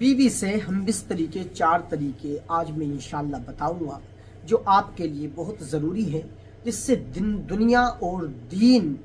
बीवी से हम बिस्तरी के 4 तरीके आज मैं इंशाल्लाह बताऊंगा जो आपके लिए बहुत ज़रूरी है, जिससे दुनिया और दीन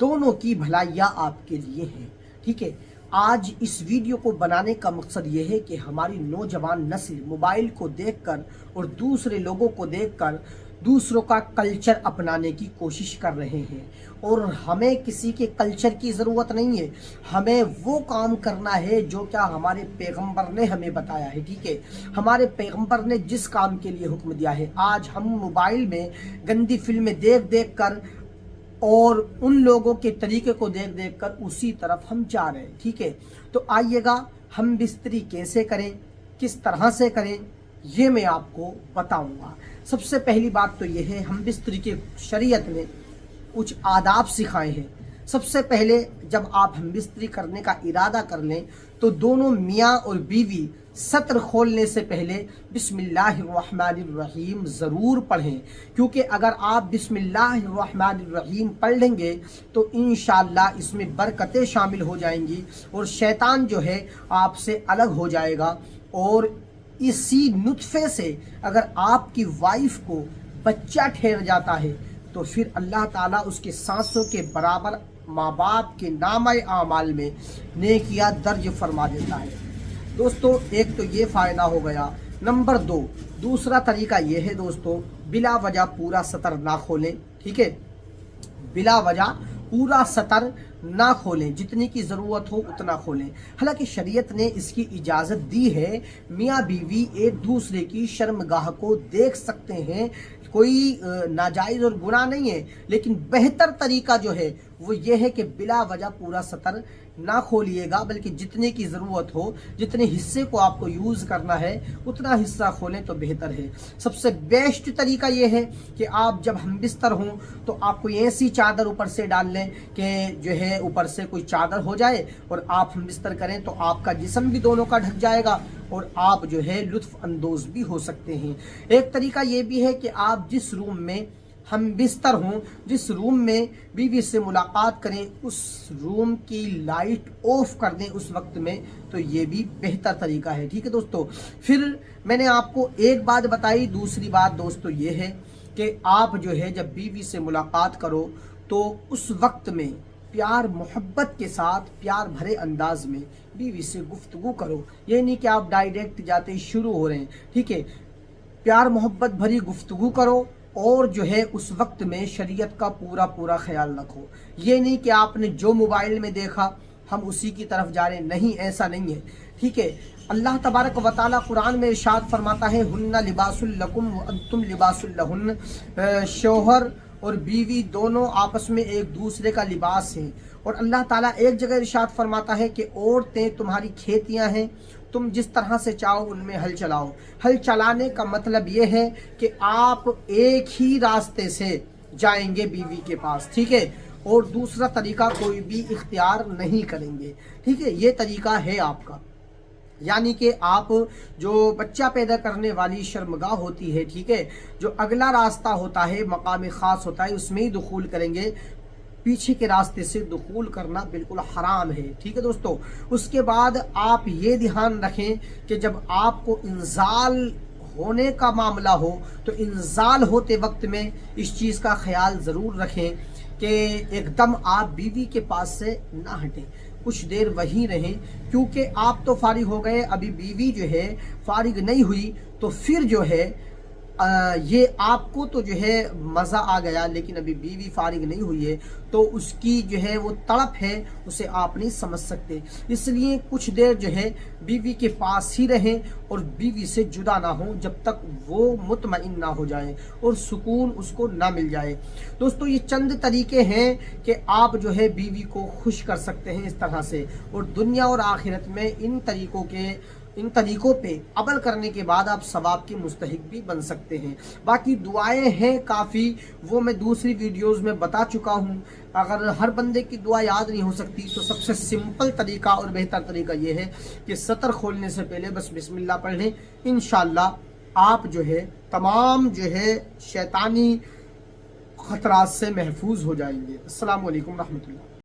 दोनों की भलाइयाँ आपके लिए हैं। ठीक है, आज इस वीडियो को बनाने का मकसद ये है कि हमारी नौजवान नस्ल मोबाइल को देखकर और दूसरे लोगों को देखकर दूसरों का कल्चर अपनाने की कोशिश कर रहे हैं, और हमें किसी के कल्चर की ज़रूरत नहीं है। हमें वो काम करना है जो क्या हमारे पैगंबर ने हमें बताया है। ठीक है, हमारे पैगंबर ने जिस काम के लिए हुक्म दिया है, आज हम मोबाइल में गंदी फिल्में देख देख कर और उन लोगों के तरीके को देख देख कर उसी तरफ हम जा रहे हैं। ठीक है, तो आइएगा हम बिस्तरी कैसे करें, किस तरह से करें, ये मैं आपको बताऊंगा। सबसे पहली बात तो ये है, हम बिस्तरी के शरीयत ने कुछ आदाब सिखाए हैं। सबसे पहले जब आप हम बिस्तरी करने का इरादा कर लें तो दोनों मियाँ और बीवी सत्र खोलने से पहले बिस्मिल्लाहिर्रहमानिर्रहीम ज़रूर पढ़ें, क्योंकि अगर आप बिस्मिल्लाहिर्रहमानिर्रहीम पढ़ लेंगे तो इंशाअल्लाह इसमें बरकतें शामिल हो जाएंगी और शैतान जो है आपसे अलग हो जाएगा। और इसी नुत्फे से अगर आपकी वाइफ को बच्चा ठहर जाता है तो फिर अल्लाह ताला उसके सांसों के बराबर माँ बाप के नामे आमाल में नेकियां दर्ज फरमा देता है। दोस्तों, एक तो ये फ़ायदा हो गया। नंबर 2, दूसरा तरीका ये है दोस्तों, बिला वजह पूरा सतर ना खोलें। ठीक है, बिला वजह पूरा सतर ना खोलें, जितनी की ज़रूरत हो उतना खोलें। हालांकि शरीयत ने इसकी इजाज़त दी है, मियाँ बीवी एक दूसरे की शर्मगाह को देख सकते हैं, कोई नाजायज़ और गुनाह नहीं है। लेकिन बेहतर तरीका जो है वो ये है कि बिला वजह पूरा सतर ना खोलिएगा, बल्कि जितने की ज़रूरत हो, जितने हिस्से को आपको यूज़ करना है उतना हिस्सा खोलें तो बेहतर है। सबसे बेस्ट तरीका ये है कि आप जब हम बिस्तर हों तो आप कोई ऐसी चादर ऊपर से डाल लें कि जो है ऊपर से कोई चादर हो जाए और आप हम बिस्तर करें तो आपका जिस्म भी दोनों का ढक जाएगा और आप जो है लुत्फ़ अंदोज़ भी हो सकते हैं। एक तरीका ये भी है कि आप जिस रूम में हम बिस्तर हों, जिस रूम में बीवी से मुलाकात करें, उस रूम की लाइट ऑफ कर दें उस वक्त में, तो ये भी बेहतर तरीका है। ठीक है दोस्तों, फिर मैंने आपको एक बात बताई। दूसरी बात दोस्तों ये है कि आप जो है जब बीवी से मुलाकात करो तो उस वक्त में प्यार मोहब्बत के साथ प्यार भरे अंदाज में बीवी से गुफ्तगू करो। ये नहीं कि आप डायरेक्ट जाते ही शुरू हो रहे हैं। ठीक है, प्यार मोहब्बत भरी गुफ्तगू करो और जो है उस वक्त में शरीयत का पूरा पूरा ख्याल रखो। ये नहीं कि आपने जो मोबाइल में देखा हम उसी की तरफ जा रहे हैं, नहीं, ऐसा नहीं है। ठीक है, अल्लाह तबारक व तआला कुरान में इरशाद फरमाता है, हुन्ना लिबासुल लकुम व अंतुम लिबासुल लहुन्न। शौहर और बीवी दोनों आपस में एक दूसरे का लिबास हैं। और अल्लाह ताला एक जगह इरशाद फरमाता है कि औरतें तुम्हारी खेतियां हैं, तुम जिस तरह से चाहो उनमें हल चलाओ। हल चलाने का मतलब ये है कि आप एक ही रास्ते से जाएंगे बीवी के पास। ठीक है, और दूसरा तरीका कोई भी इख्तियार नहीं करेंगे। ठीक है, ये तरीका है आपका, यानी कि आप जो बच्चा पैदा करने वाली शर्मगाह होती है, ठीक है, जो अगला रास्ता होता है मकाम ख़ास होता है, उसमें ही दुखूल करेंगे। पीछे के रास्ते से दुखूल करना बिल्कुल हराम है। ठीक है दोस्तों, उसके बाद आप ये ध्यान रखें कि जब आपको इंजाल होने का मामला हो तो इंजाल होते वक्त में इस चीज़ का ख्याल ज़रूर रखें कि एकदम आप बीवी के पास से ना हटें, कुछ देर वहीं रहें, क्योंकि आप तो फारिग हो गए, अभी बीवी जो है फारिग नहीं हुई, तो फिर जो है ये आपको तो जो है मज़ा आ गया, लेकिन अभी बीवी फारिग नहीं हुई है तो उसकी जो है वो तड़प है, उसे आप नहीं समझ सकते। इसलिए कुछ देर जो है बीवी के पास ही रहें और बीवी से जुदा ना हो जब तक वो मुतमईन ना हो जाए और सुकून उसको ना मिल जाए। दोस्तों, ये चंद तरीके हैं कि आप जो है बीवी को खुश कर सकते हैं इस तरह से, और दुनिया और आखिरत में इन तरीकों पे अमल करने के बाद आप सवाब के मुस्तहिक भी बन सकते हैं। बाकी दुआएं हैं काफ़ी, वो मैं दूसरी वीडियोस में बता चुका हूँ। अगर हर बंदे की दुआ याद नहीं हो सकती तो सबसे सिंपल तरीका और बेहतर तरीका ये है कि सतर खोलने से पहले बस बिस्मिल्लाह पढ़ लें। इंशाअल्लाह आप जो है तमाम जो है शैतानी खतरात से महफूज हो जाएंगे। अस्सलाम वालेकुम रहमतुल्लाह।